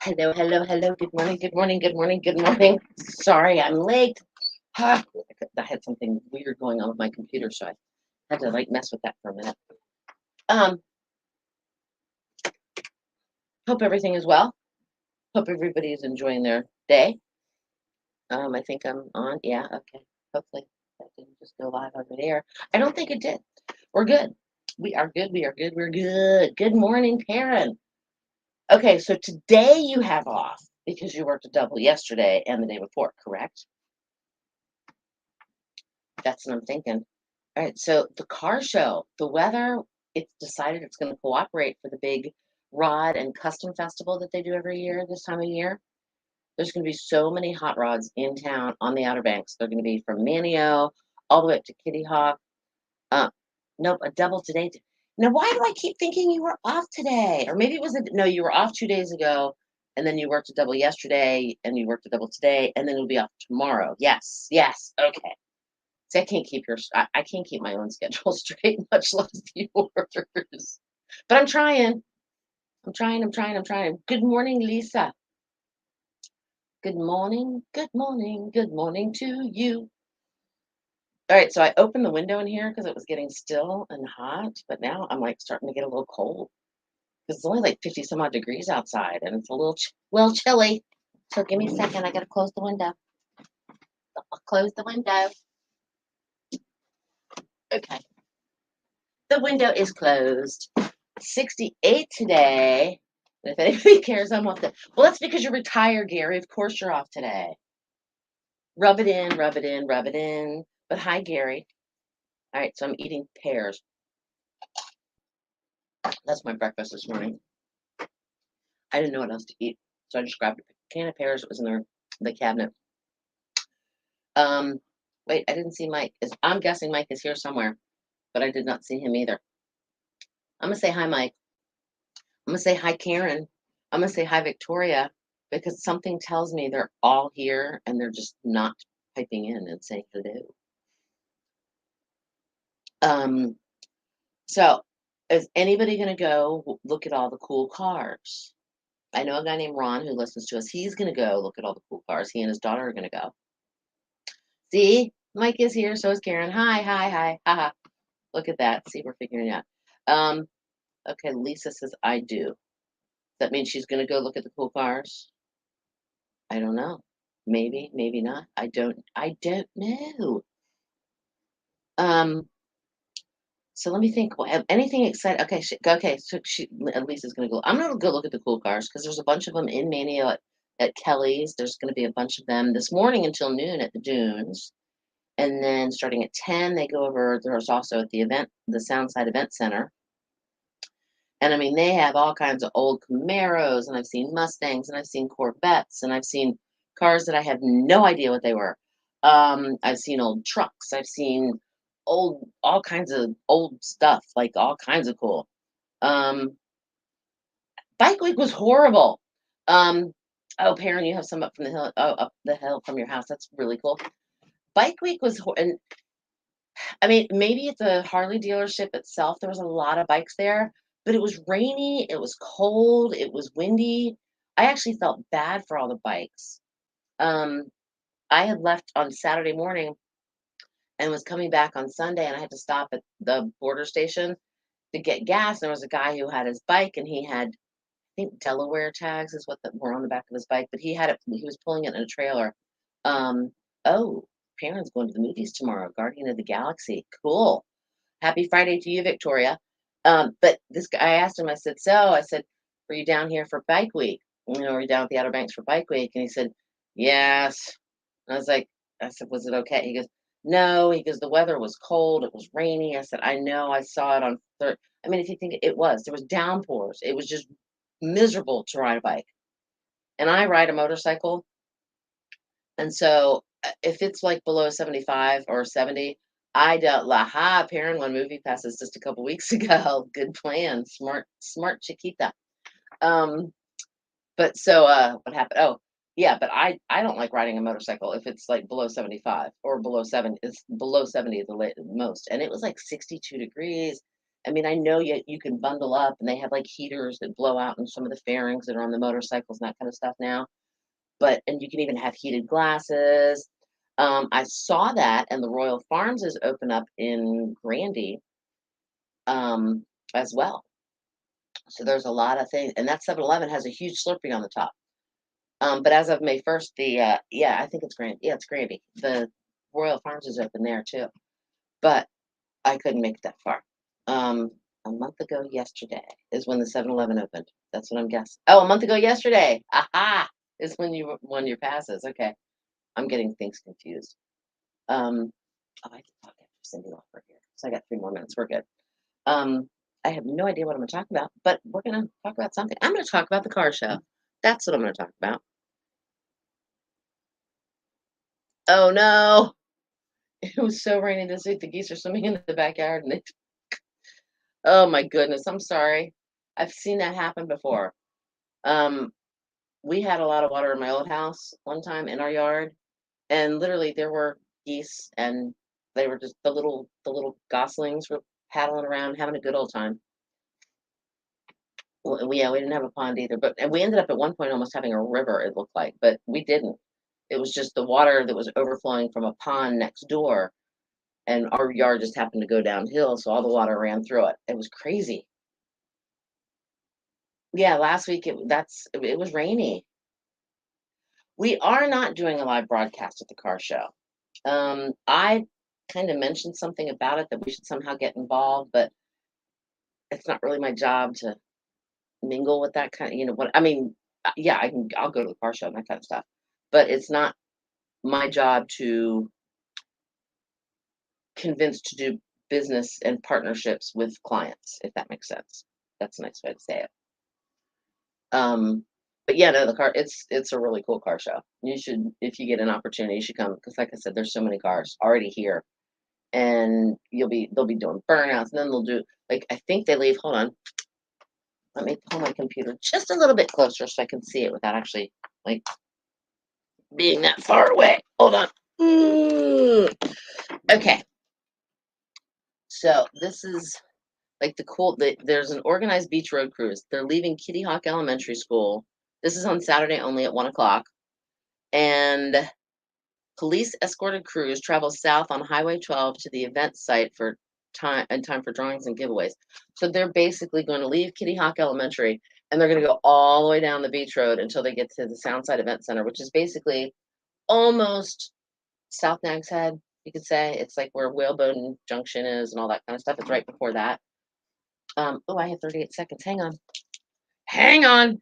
Hello, hello, hello. Good morning, good morning, good morning, good morning. Sorry, I'm late. I had something weird going on with my computer, so I had to like mess with that for a minute. Um, Hope everything is well. Hope everybody is enjoying their day. I think I'm on. Yeah, okay. Hopefully that didn't just go live over the air. I don't think it did. We're good. We are good. We are good. We're good. Good morning, Karen. Okay, so today you have off because you worked a double yesterday and the day before, correct? That's what I'm thinking. All right, so the car show, the weather, it's decided it's going to cooperate for the big rod and custom festival that they do every year this time of year. There's going to be so many hot rods in town on the Outer Banks. They're going to be from Mayo all the way up to Kitty Hawk. Uh, nope, a double today. Now, why do I keep thinking you were off today? Or maybe it was no, you were off 2 days ago, and then you worked a double yesterday, and you worked a double today, and then you'll be off tomorrow. Yes, yes, okay. See, I can't keep my own schedule straight, much less yours. But I'm trying. I'm trying. Good morning, Lisa. Good morning. Good morning. Good morning to you. All right, so I opened the window in here because it was getting still and hot, but now I'm like starting to get a little cold because it's only like 50 some odd degrees outside and it's a little chilly. So give me a second. I gotta close the window. I'll close the window. Okay. The window is closed. 68 today. If anybody cares, I'm off. Well, that's because you're retired, Gary. Of course you're off today. Rub it in, rub it in, rub it in. But hi, Gary. All right, so I'm eating pears. That's my breakfast this morning. I didn't know what else to eat, so I just grabbed a can of pears that was in the cabinet. Um, Wait, I didn't see Mike. I'm guessing Mike is here somewhere, but I did not see him either. I'm gonna say hi, Mike. I'm gonna say hi, Karen. I'm gonna say hi, Victoria, because something tells me they're all here and they're just not piping in and saying hello. Um, so is anybody gonna go look at all the cool cars? I know a guy named Ron who listens to us. He's gonna go look at all the cool cars. He and his daughter are gonna go. See, Mike is here, so is Karen. Hi, hi, hi, haha. Look at that. See, we're figuring it out. Okay, Lisa says I do. That means she's gonna go look at the cool cars. I don't know. Maybe, maybe not. I don't know. Um, so let me think. Anything exciting? Okay, so Lisa's gonna go. I'm gonna go look at the cool cars because there's a bunch of them in Mania at Kelly's. There's gonna be a bunch of them this morning until noon at the Dunes. And then starting at 10, they go over. There's also at the Soundside Event Center. And I mean, they have all kinds of old Camaros, and I've seen Mustangs, and I've seen Corvettes, and I've seen cars that I have no idea what they were. I've seen old trucks. I've seen all kinds of old stuff, like all kinds of cool. Um, Bike Week was horrible. Oh, Perrin, you have some up from the hill. Oh, up the hill from your house. That's really cool. Bike Week was, and I mean, maybe at the Harley dealership itself, there was a lot of bikes there, but it was rainy, it was cold, it was windy. I actually felt bad for all the bikes. Um, I had left on Saturday morning and was coming back on Sunday, and I had to stop at the border station to get gas. There was a guy who had his bike, and he had, I think, Delaware tags is what were on the back of his bike, but he had it. He was pulling it in a trailer. Oh, Perrin's going to the movies tomorrow. Guardian of the Galaxy. Cool. Happy Friday to you, Victoria. But this guy, I asked him, I said, were you down here for Bike Week? Were you down at the Outer Banks for Bike Week? And he said, yes. And I said, was it okay? He goes, no. He goes, the weather was cold. It was rainy. I said, I know. I saw it on third. I mean, if you think there was downpours. It was just miserable to ride a bike. And I ride a motorcycle. And so if it's like below 75 or 70, I don't Perrin won movie passes just a couple weeks ago. Good plan. Smart Chiquita. Um, but so what happened? Oh, yeah, but I don't like riding a motorcycle if it's like below 75 or below 7. It's below 70 at the most. And it was like 62 degrees. I mean, I know you can bundle up, and they have like heaters that blow out in some of the fairings that are on the motorcycles and that kind of stuff now. But and you can even have heated glasses. I saw that, and the Royal Farms is open up in Grandy um, as well. So there's a lot of things, and that 7-Eleven has a huge Slurpee on the top. But as of May 1st, yeah, I think it's Grand. Yeah, it's Granby. The Royal Farms is open there too. But I couldn't make it that far. Um, a month ago yesterday is when the 7-Eleven opened. That's what I'm guessing. Oh, a month ago yesterday. Aha! Is when you won your passes. Okay. I'm getting things confused. Oh, I can talk after Cindy Lauper here. So I got 3 more minutes. We're good. Um, I have no idea what I'm gonna talk about, but we're gonna talk about something. I'm gonna talk about the car show. That's what I'm gonna talk about. Oh no. It was so rainy this week. The geese are swimming in the backyard and they oh my goodness, I'm sorry. I've seen that happen before. Um, we had a lot of water in my old house one time in our yard, and literally there were geese and they were just the little goslings were paddling around having a good old time. Well, yeah, we didn't have a pond either, but and we ended up at one point almost having a river, it looked like, but we didn't. It was just the water that was overflowing from a pond next door, and our yard just happened to go downhill, so all the water ran through it. It was crazy. Yeah, last week it was rainy. We are not doing a live broadcast at the car show. I kind of mentioned something about it that we should somehow get involved, but it's not really my job to mingle with that kind of, what I mean, yeah, I'll go to the car show and that kind of stuff, but it's not my job to convince to do business and partnerships with clients, if that makes sense. That's a nice way to say it. Um, but yeah, no, the car it's a really cool car show. You should, if you get an opportunity, you should come because like I said, there's so many cars already here. And they'll be doing burnouts, and then they'll do like I think they leave. Hold on, let me pull my computer just a little bit closer so I can see it without actually like being that far away. Hold on. Okay, so this is like there's an organized beach road cruise. They're leaving Kitty Hawk Elementary School. This is on Saturday only at 1 o'clock, and police escorted crews travel south on Highway 12 to the event site for time for drawings and giveaways. So they're basically going to leave Kitty Hawk Elementary and they're going to go all the way down the beach road until they get to the Soundside Event Center, which is basically almost South Nags Head. You could say it's like where Whalebone Junction is and all that kind of stuff. It's right before that. Oh, I have 38 seconds. Hang on. Hang on.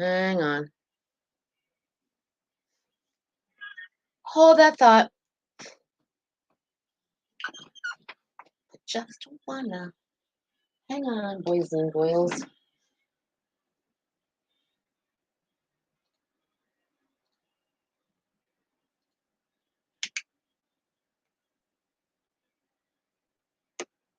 Hang on. Hold that thought. I just wanna. Hang on, boys and girls.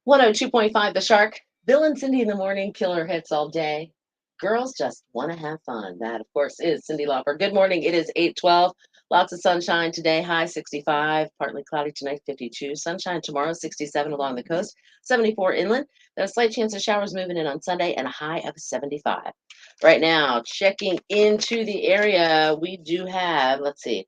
102.5 The Shark. Bill and Cindy in the morning, killer hits all day. Girls just want to have fun. That, of course, is Cindy Lauper. Good morning. It is 8:12. Lots of sunshine today. High 65. Partly cloudy tonight, 52. Sunshine tomorrow, 67 along the coast, 74 inland. There's a slight chance of showers moving in on Sunday and a high of 75. Right now, checking into the area, we do have, let's see,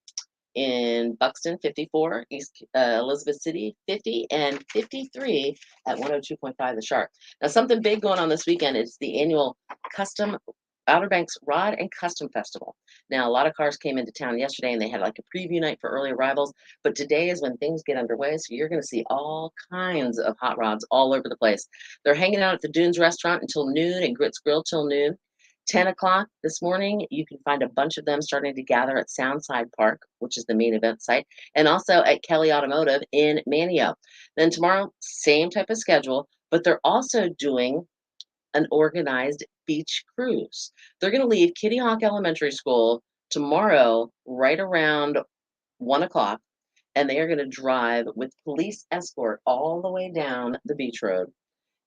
in Buxton, 54, East Elizabeth City, 50, and 53 at 102.5 The Shark. Now, something big going on this weekend is the annual Custom Outer Banks Rod and Custom Festival. Now, a lot of cars came into town yesterday and they had like a preview night for early arrivals, but today is when things get underway, so you're going to see all kinds of hot rods all over the place. They're hanging out at the Dunes restaurant until noon and Grits Grill till noon. 10 o'clock this morning, you can find a bunch of them starting to gather at Soundside Park, which is the main event site, and also at Kelly Automotive in Mayo. Then tomorrow, same type of schedule, but they're also doing an organized beach cruise. They're going to leave Kitty Hawk Elementary School tomorrow, right around 1 o'clock, and they are going to drive with police escort all the way down the beach road.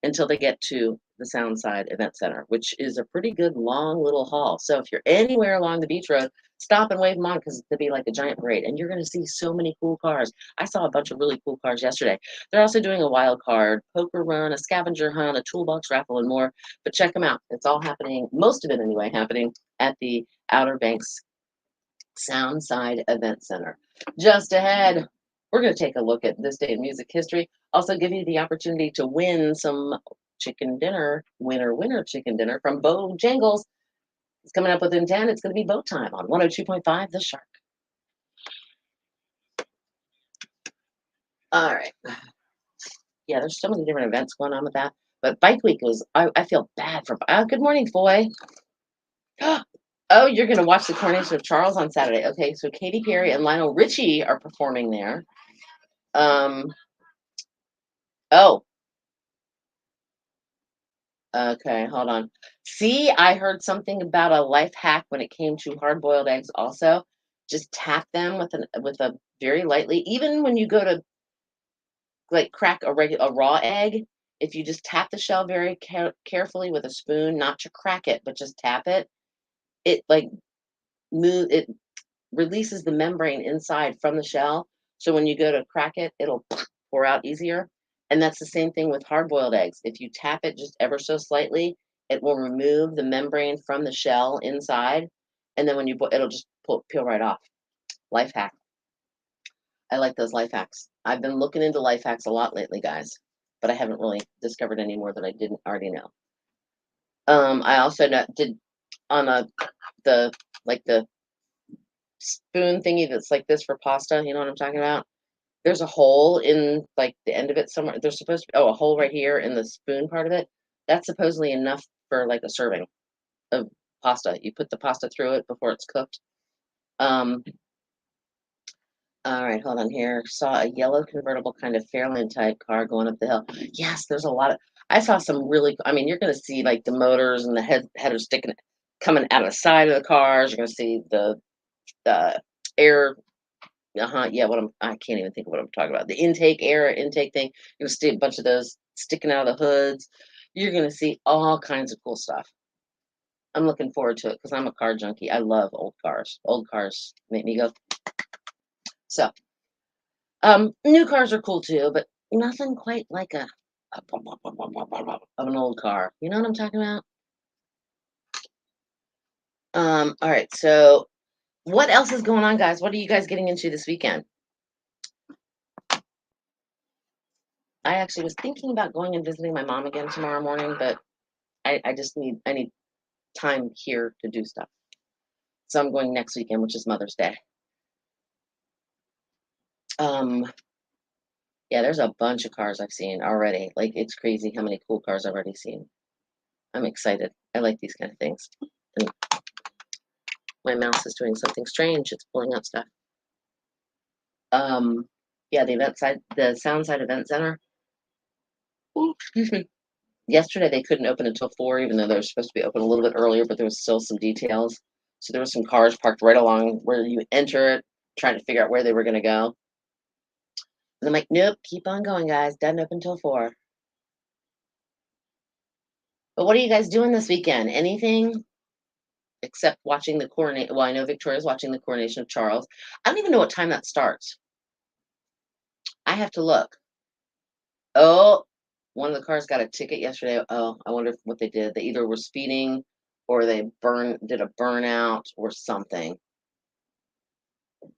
until they get to the Soundside Event Center, which is a pretty good long little haul. So if you're anywhere along the beach road, stop and wave them on because it'll be like a giant parade, and you're going to see so many cool cars. I saw a bunch of really cool cars yesterday. They're also doing a wild card, poker run, a scavenger hunt, a toolbox raffle, and more. But check them out. It's all happening, most of it anyway, happening at the Outer Banks Soundside Event Center. Just ahead, we're going to take a look at this day in music history. Also, give you the opportunity to win some chicken dinner, winner chicken dinner from Bojangles. It's coming up within 10. It's going to be boat time on 102.5 The Shark. All right. Yeah, there's so many different events going on with that. But Bike Week was, I feel bad for, good morning, Foy. Oh, you're going to watch the Coronation of Charles on Saturday. Okay, so Katy Perry and Lionel Richie are performing there. Oh, okay, hold on. See, I heard something about a life hack when it came to hard-boiled eggs also. Just tap them with a very lightly, even when you go to like crack a raw egg, if you just tap the shell very carefully with a spoon, not to crack it, but just tap it, it like it releases the membrane inside from the shell. So when you go to crack it, it'll pour out easier. And that's the same thing with hard-boiled eggs. If you tap it just ever so slightly, it will remove the membrane from the shell inside. And then when you it'll just peel right off. Life hack. I like those life hacks. I've been looking into life hacks a lot lately, guys, but I haven't really discovered any more that I didn't already know. I also did on the like the spoon thingy that's like this for pasta. You know what I'm talking about? There's a hole in like the end of it somewhere. There's supposed to be a hole right here in the spoon part of it. That's supposedly enough for like a serving of pasta. You put the pasta through it before it's cooked. All right, hold on here. Saw a yellow convertible kind of Fairlane type car going up the hill. Yes, there's a lot of. I saw some really. I mean, you're going to see like the motors and the header sticking, coming out of the side of the cars. You're going to see the air. Yeah. I can't even think of what I'm talking about. The air intake thing. You're going to see a bunch of those sticking out of the hoods. You're going to see all kinds of cool stuff. I'm looking forward to it because I'm a car junkie. I love old cars. Old cars make me go. So. New cars are cool too, but nothing quite like of an old car. You know what I'm talking about? All right. So, what else is going on, guys? What are you guys getting into this weekend? I actually was thinking about going and visiting my mom again tomorrow morning, but I just need time here to do stuff. So I'm going next weekend, which is Mother's Day. Yeah, there's a bunch of cars I've seen already. Like it's crazy how many cool cars I've already seen. I'm excited. I like these kind of things. And my mouse is doing something strange. It's pulling up stuff. Yeah, the Soundside Event Center. Ooh, excuse me. Yesterday they couldn't open until 4, even though they were supposed to be open a little bit earlier, but there was still some details. So there were some cars parked right along where you enter it, trying to figure out where they were going to go. And I'm like, nope, keep on going, guys. Doesn't open until 4. But what are you guys doing this weekend? Anything except watching the coronation? Well, I know Victoria's watching the coronation of Charles. I don't even know what time that starts. I have to look. Oh, one of the cars got a ticket yesterday. Oh, I wonder what they did. They either were speeding or they did a burnout or something.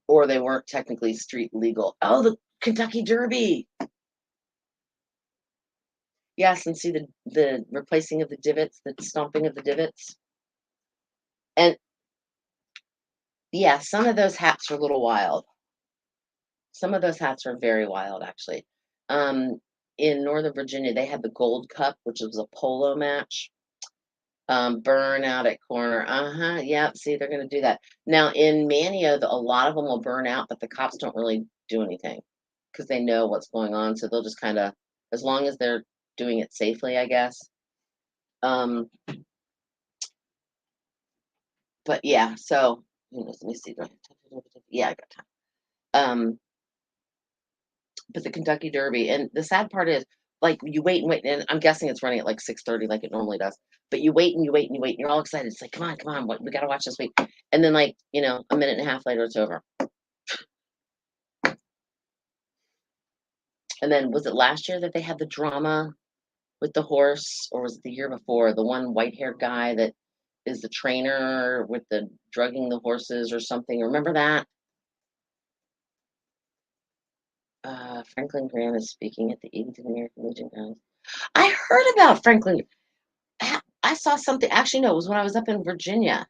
Or they weren't technically street legal. Oh, the Kentucky Derby. Yes, and see the replacing of the divots, the stomping of the divots. And yeah, some of those hats are a little wild. Some of those hats are very wild, actually. In Northern Virginia, they had the Gold Cup, which was a polo match. Burn out at corner. Yeah, see, they're going to do that. Now, in Mayo, a lot of them will burn out, but the cops don't really do anything because they know what's going on. So they'll just kind of, as long as they're doing it safely, I guess. But yeah, so let me see. Yeah, I got time. But the Kentucky Derby, and the sad part is, like you wait and wait, and I'm guessing it's running at like 6:30, like it normally does. But you wait and you wait and you wait, and you're all excited. It's like, come on, what we gotta watch this week. And then like, a minute and a half later, it's over. And then was it last year that they had the drama with the horse, or was it the year before? The one white-haired guy that is the trainer with the drugging the horses or something. Remember that? Franklin Graham is speaking at the 80th American Legion Grounds. I heard about Franklin. I saw something. Actually, no, it was when I was up in Virginia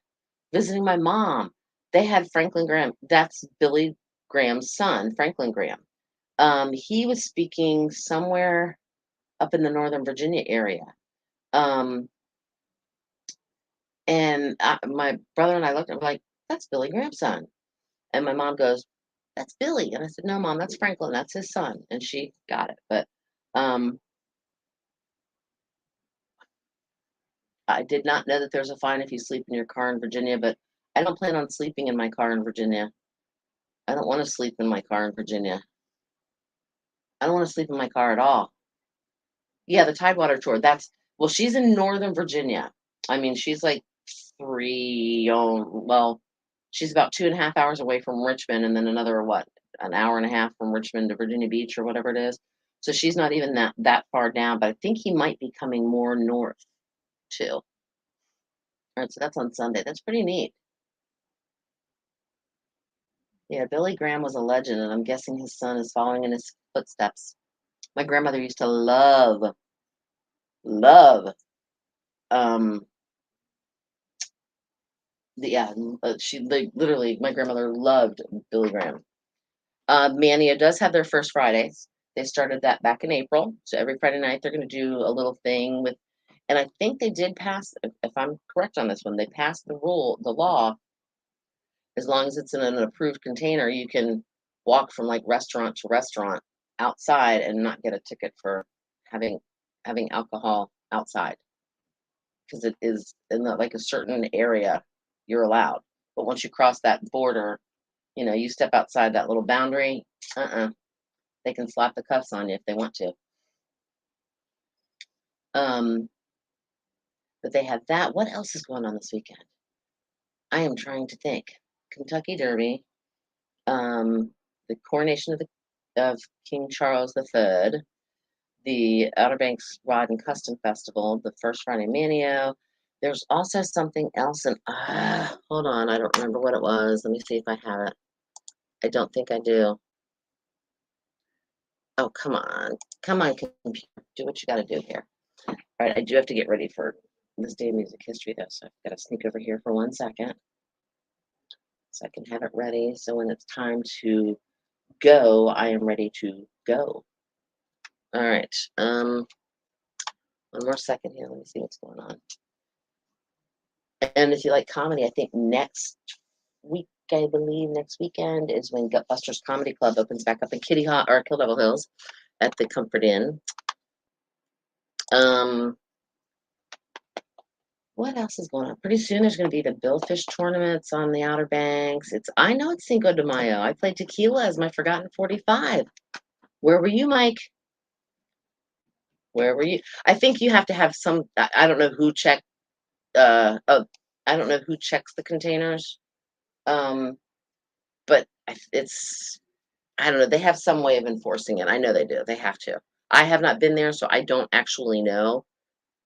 visiting my mom. They had Franklin Graham. That's Billy Graham's son, Franklin Graham. He was speaking somewhere up in the Northern Virginia area. Um, and my brother and I looked at him like, that's Billy Graham's son. And my mom goes, that's Billy. And I said, no, Mom, that's Franklin. That's his son. And she got it. But um, I did not know that there's a fine if you sleep in your car in Virginia, but I don't plan on sleeping in my car in Virginia. I don't want to sleep in my car in Virginia. I don't want to sleep in my car at all. Yeah, the Tidewater tour. Well, she's in Northern Virginia. I mean, she's like well, she's about 2.5 hours away from Richmond, and then another, what, an hour and a half from Richmond to Virginia Beach or whatever it is. So she's not even that far down, but I think he might be coming more north too. All right, so that's on Sunday. That's pretty neat. Yeah, Billy Graham was a legend, and I'm guessing his son is following in his footsteps. My grandmother used to love, um, yeah, she like literally, my grandmother loved Billy Graham. Mania does have their first Fridays. They started that back in April, so every Friday night they're going to do a little thing with, and I think they did pass. If I'm correct on this one, they passed the law. As long as it's in an approved container, you can walk from like restaurant to restaurant outside and not get a ticket for having having alcohol outside, because it is in like a certain area you're allowed. But once you cross that border, you step outside that little boundary, they can slap the cuffs on you if they want to. Um, but they have that. What else is going on this weekend? I am trying to think. Kentucky Derby, um, the coronation of King Charles III, the Outer Banks Rod and Custom Festival, the first Friday Manio. There's also something else, and hold on, I don't remember what it was. Let me see if I have it. I don't think I do. Oh, come on, computer, do what you got to do here. All right, I do have to get ready for this day of music history, though, so I've got to sneak over here for 1 second so I can have it ready. So when it's time to go, I am ready to go. All right. One more second here. Let me see what's going on. And if you like comedy, I think next week, I believe next weekend is when Gutbusters Comedy Club opens back up in Kitty Hawk or Kill Devil Hills at the Comfort Inn. What else is going on? Pretty soon there's going to be the Billfish tournaments on the Outer Banks. I know it's Cinco de Mayo. I played tequila as my forgotten 45. Where were you, Mike? Where were you? I think you have to have some. I don't know who checked. Oh, I don't know who checks the containers. But it's. I don't know. They have some way of enforcing it. I know they do. They have to. I have not been there, so I don't actually know.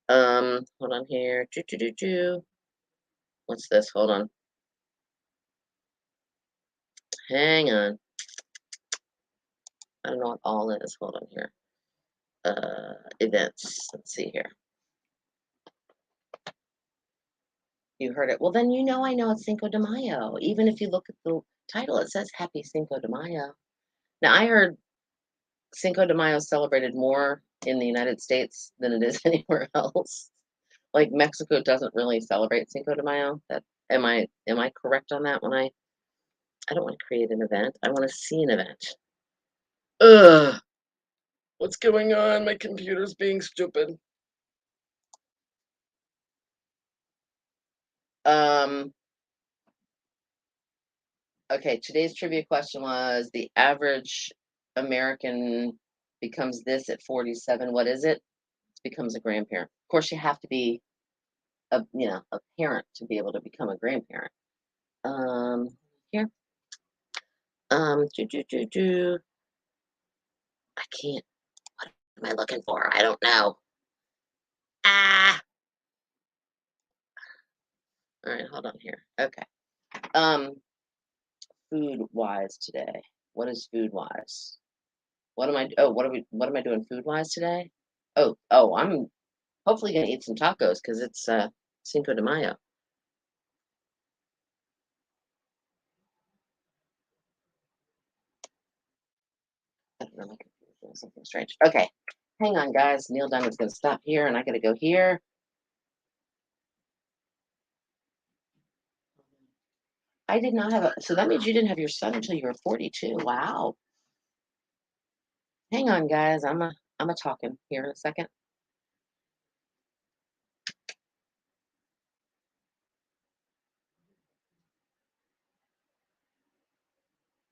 Hold on here. What's this? Hold on. Hang on. I don't know what all is. Hold on here. Events. Let's see here. You heard it. Well, then I know it's Cinco de Mayo. Even if you look at the title, it says Happy Cinco de Mayo. Now, I heard Cinco de Mayo is celebrated more in the United States than it is anywhere else. Like Mexico doesn't really celebrate Cinco de Mayo. Am I correct on that? I don't want to create an event. I want to see an event. Ugh. What's going on? My computer's being stupid. Okay, today's trivia question was the average American becomes this at 47. What is it? It becomes a grandparent. Of course, you have to be a parent to be able to become a grandparent. Here. Do, do, do, do. I can't. What am I looking for? I don't know. Ah. All right, hold on here. Okay. Um, food wise today. What is food wise? What am I? Oh, what are we? What am I doing food wise today? Oh, I'm hopefully gonna eat some tacos because it's Cinco de Mayo. I don't know. My computer's doing something strange. Okay, hang on, guys. Neil Diamond's gonna stop here, and I gotta go here. I did not have a. So that means you didn't have your son until you were 42. Wow. Hang on, guys. I'm a talking here in a second.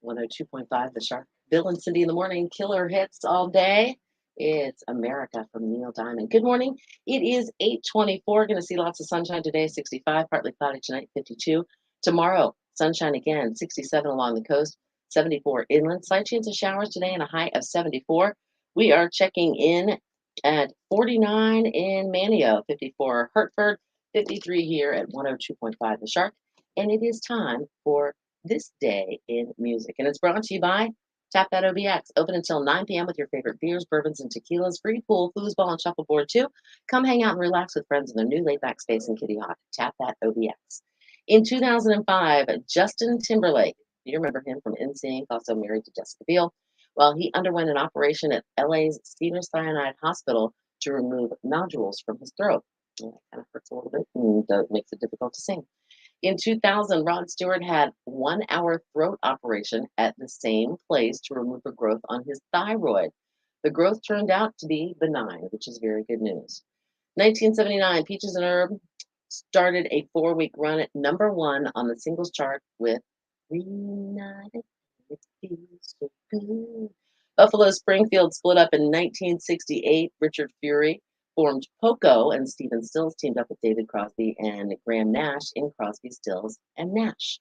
102.5 The Shark. Bill and Cindy in the morning. Killer hits all day. It's America from Neil Diamond. Good morning. It is 8:24. Going to see lots of sunshine today. 65, partly cloudy tonight. 52. Tomorrow, sunshine again. 67 along the coast. 74 inland. Slight chance of showers today and a high of 74. We are checking in at 49 in Mayo. 54 Hertford. 53 here at 102.5 The Shark. And it is time for this day in music. And it's brought to you by Tap That OBX. Open until 9 p.m. with your favorite beers, bourbons, and tequilas. Free pool, foosball, and shuffleboard too. Come hang out and relax with friends in their new laid back space in Kitty Hawk. Tap That OBX. In 2005, Justin Timberlake, you remember him from NSYNC, also married to Jessica Biel. Well, he underwent an operation at LA's Cedars-Sinai Hospital to remove nodules from his throat. And that kind of hurts a little bit and makes it difficult to sing. In 2000, Rod Stewart had 1 hour throat operation at the same place to remove a growth on his thyroid. The growth turned out to be benign, which is very good news. 1979, Peaches and Herb started a 4-week run at #1 on the singles chart with Reunited. It feels so good. Buffalo Springfield split up in 1968. Richard Fury formed Poco, and Stephen Stills teamed up with David Crosby and Graham Nash in Crosby, Stills, and Nash.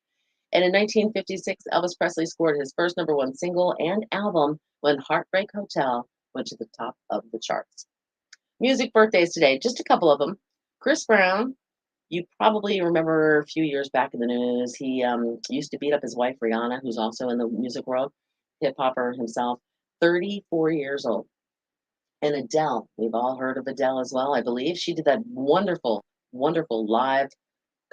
And in 1956, Elvis Presley scored his first #1 single and album when Heartbreak Hotel went to the top of the charts. Music birthdays today, just a couple of them. Chris Brown, you probably remember a few years back in the news, he used to beat up his wife, Rihanna, who's also in the music world, hip hopper himself, 34 years old. And Adele, we've all heard of Adele as well, I believe. She did that wonderful, wonderful live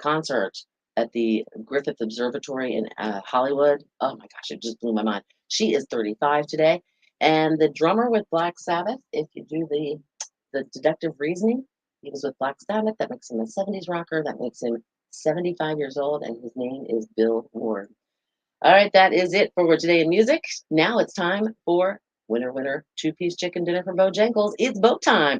concert at the Griffith Observatory in Hollywood. Oh my gosh, it just blew my mind. She is 35 today. And the drummer with Black Sabbath, if you do the deductive reasoning, he was with Black Sabbath. That makes him a 70s rocker. That makes him 75 years old. And his name is Bill Ward. All right, that is it for today in music. Now it's time for winner, winner, two-piece chicken dinner from Bojangles. It's boat time.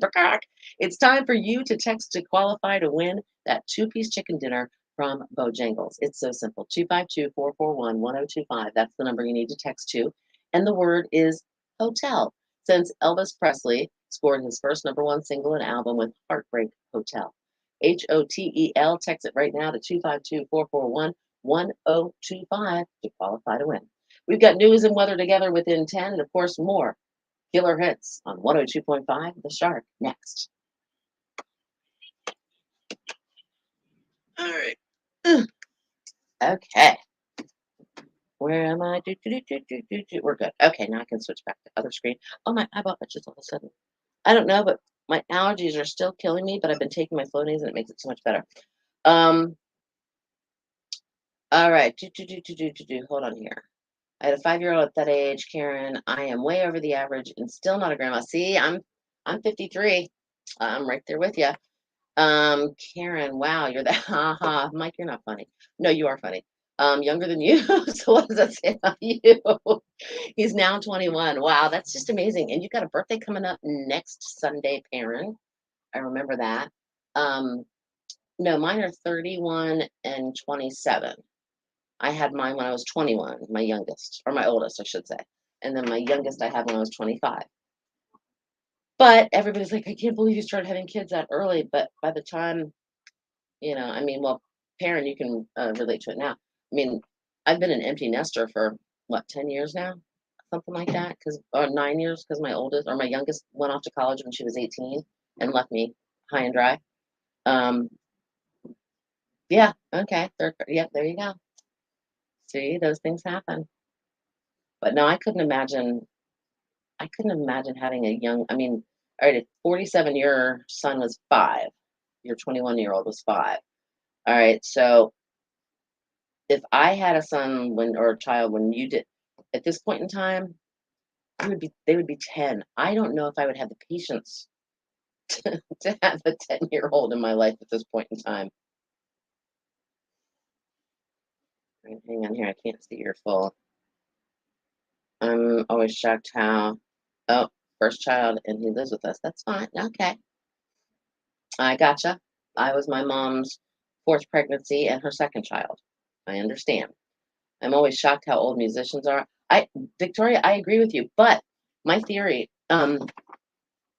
It's time for you to text to qualify to win that two-piece chicken dinner from Bojangles. It's so simple. 252-441-1025. That's the number you need to text to. And the word is hotel. Since Elvis Presley scored his first #1 single and album with Heartbreak Hotel. HOTEL. Text it right now to 252-441-1025 to qualify to win. We've got news and weather together within 10, and of course, more killer hits on 102.5 The Shark next. All right. Okay. Where am I? We're good. Okay, now I can switch back to other screen. Oh, my eyeball itches all of a sudden. I don't know, but my allergies are still killing me, but I've been taking my Flonase and it makes it so much better. All right. Hold on here. I had a 5-year-old at that age, Karen. I am way over the average and still not a grandma. See, I'm 53. I'm right there with you. Karen, wow, you're that. Haha, Mike, you're not funny. No, you are funny. Younger than you. So what does that say about you? He's now 21. Wow, that's just amazing. And you've got a birthday coming up next Sunday, Karen. I remember that. No, mine are 31 and 27. I had mine when I was 21, my youngest, or my oldest, I should say. And then my youngest I had when I was 25. But everybody's like, "I can't believe you started having kids that early." But by the time, I mean, well, parent, you can relate to it now. I mean, I've been an empty nester for what, 10 years now, something like that, because or 9 years, because my youngest went off to college when she was 18 and left me high and dry. Um, yeah, okay, yeah, there you go. See, those things happen. But no, I couldn't imagine. I couldn't imagine having a young. I mean, all right, a 47 your son was 5. Your 21-year-old was 5. All right, so if I had a son when or a child when you did, at this point in time, they would be 10. I don't know if I would have the patience to have a 10-year-old in my life at this point in time. Right, hang on here, I can't see your full. I'm always shocked how. Oh, first child, and he lives with us. That's fine. Okay, I gotcha. I was my mom's fourth pregnancy and her second child. I understand. I'm always shocked how old musicians are. Victoria, I agree with you, but my theory,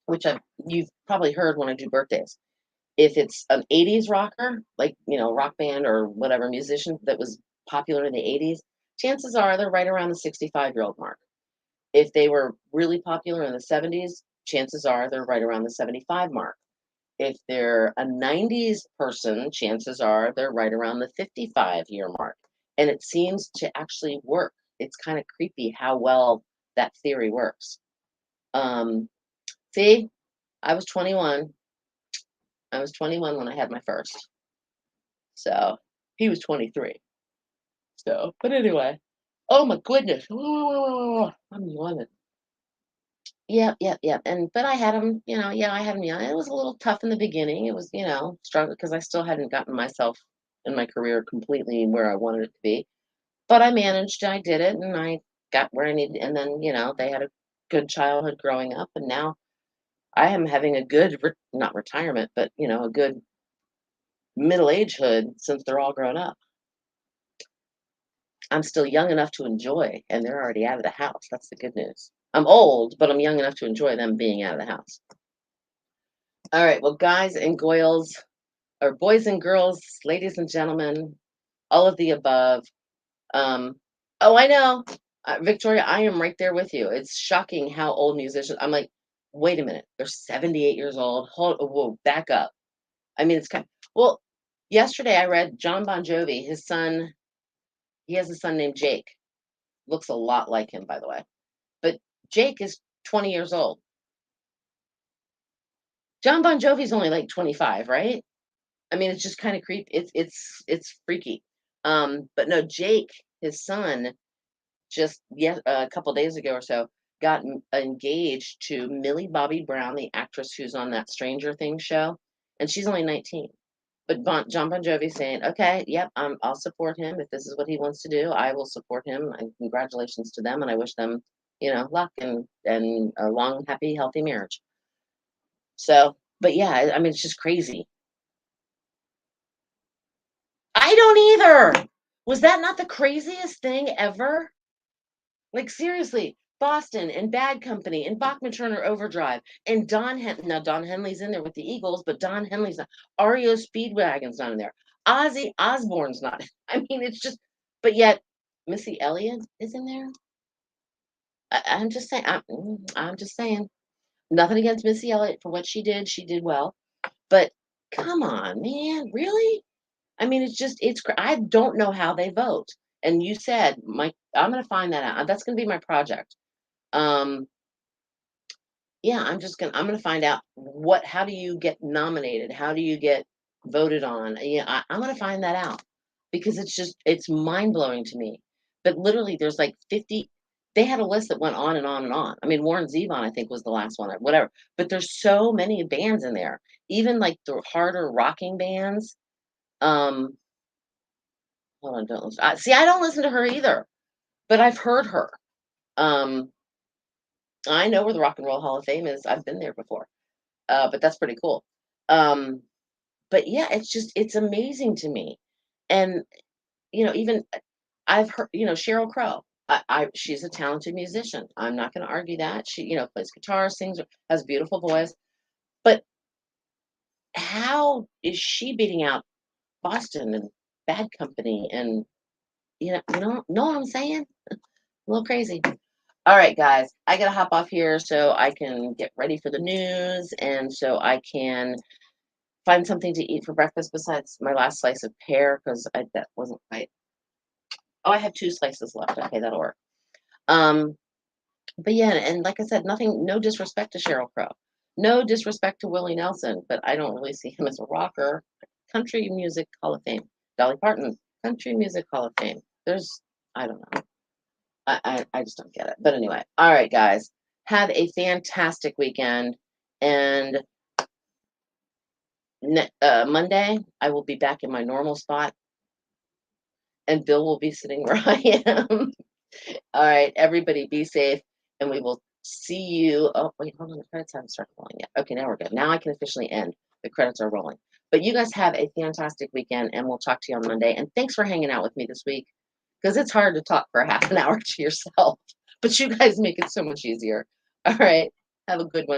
which you've probably heard when I do birthdays, if it's an 80s rocker, like, rock band or whatever musician that was popular in the 80s, chances are they're right around the 65-year-old mark. If they were really popular in the 70s, chances are they're right around the 75 mark. If they're a 90s person, chances are they're right around the 55-year mark. And it seems to actually work. It's kind of creepy how well that theory works. Um, See, I was 21. I was 21 when I had my first. So he was 23. So, but anyway. Oh my goodness. Oh, I'm yawning. Yep, yep, yep. But I had him, yeah, I had him young. It was a little tough in the beginning. It was, struggle because I still hadn't gotten myself in my career completely where I wanted it to be. But I managed, I did it, and I got where I needed. And then, they had a good childhood growing up, and now I am having a good, not retirement, but a good middle agehood since they're all grown up. I'm still young enough to enjoy, and they're already out of the house. That's the good news. I'm old, but I'm young enough to enjoy them being out of the house. All right, well, guys and goyles, or boys and girls, ladies and gentlemen, all of the above. Um, oh, I know, Victoria, I am right there with you. It's shocking how old musicians. I'm like, wait a minute, they're 78 years old. Whoa, back up. I mean, it's well. Yesterday, I read John Bon Jovi. His son, he has a son named Jake. Looks a lot like him, by the way. But Jake is 20 years old. John Bon Jovi's only like 25, right? I mean, it's just kind of creepy. It's freaky. But no, Jake, his son, just a couple days ago or so, got engaged to Millie Bobby Brown, the actress who's on that Stranger Things show, and she's only 19. But John Bon Jovi saying, "Okay, yep, I'll support him if this is what he wants to do. I will support him, and congratulations to them, and I wish them, luck and a long, happy, healthy marriage." So, but yeah, I mean, it's just crazy. I don't either. Was that not the craziest thing ever? Like seriously, Boston and Bad Company and Bachman Turner Overdrive and now Don Henley's in there with the Eagles, but Don Henley's not. REO Speedwagon's not in there. Ozzy Osbourne's not. I mean, it's just, but yet Missy Elliott is in there. I'm just saying. I'm just saying. Nothing against Missy Elliott for what she did. She did well, but come on, man, really? I mean, I don't know how they vote. And you said, Mike, I'm going to find that out. That's going to be my project. Um, yeah, I'm going to find out how do you get nominated? How do you get voted on? Yeah, I'm going to find that out because it's mind blowing to me. But literally, there's like 50. They had a list that went on and on and on. I mean, Warren Zevon, I think, was the last one, or whatever. But there's so many bands in there, even like the harder rocking bands. Um, Hold on, don't listen. See, I don't listen to her either, but I've heard her. Um, I know where the Rock and Roll Hall of Fame is. I've been there before, but that's pretty cool. Um, but yeah, it's amazing to me, and even I've heard Sheryl Crow. she's a talented musician. I'm not going to argue that. She, plays guitar, sings, has a beautiful voice. But how is she beating out Boston and Bad Company? And know what I'm saying? A little crazy. All right, guys, I gotta hop off here so I can get ready for the news, and so I can find something to eat for breakfast besides my last slice of pear because that wasn't quite. Oh, I have 2 slices left. Okay, that'll work. Um, but yeah, and like I said, nothing, no disrespect to Sheryl Crow, no disrespect to Willie Nelson, but I don't really see him as a rocker. Country Music Hall of Fame. Dolly Parton, Country Music Hall of Fame. I don't know. I just don't get it. But anyway, all right, guys, have a fantastic weekend. And Monday, I will be back in my normal spot, and Bill will be sitting where I am. All right, everybody be safe, and we will see you. Oh, wait, hold on. The credits haven't started rolling yet. Okay, now we're good. Now I can officially end. The credits are rolling. But you guys have a fantastic weekend, and we'll talk to you on Monday. And thanks for hanging out with me this week because it's hard to talk for half an hour to yourself. But you guys make it so much easier. All right, have a good one.